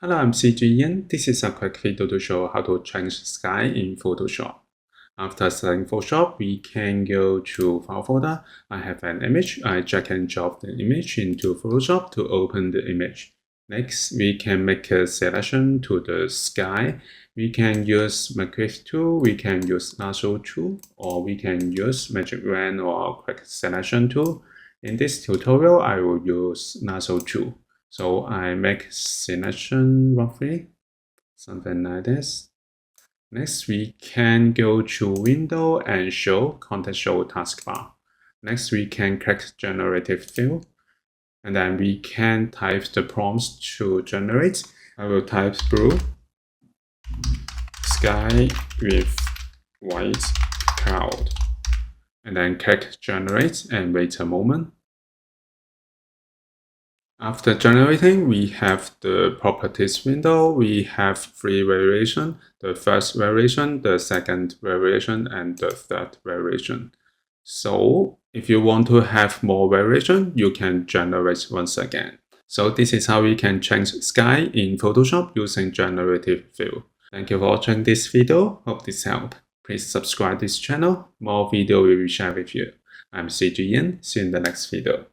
Hello, I'm CG Ian. This is a quick video to show how to change sky in Photoshop. After starting Photoshop, we can go to File folder. I have an image. I drag and drop the image into Photoshop to open the image. Next, we can make a selection to the sky. We can use Magic tool, we can use Lasso tool, or we can use Magic Wand or Quick Selection tool. In this tutorial, I will use Lasso tool. So I make selection roughly, something like this. Next, we can go to Window and show Contextual taskbar. Next, we can click Generative Fill, and then we can type the prompts to generate. I will type blue, sky with white cloud, and then click Generate and wait a moment. After generating, we have the properties window. We have three variations: the first variation, the second variation, and the third variation. So if you want to have more variation, you can generate once again. So this is how we can change sky in Photoshop using generative fill. Thank you for watching this video. Hope this helped. Please subscribe this channel. More video will be shared with you. I'm CG Ian. See you in the next video.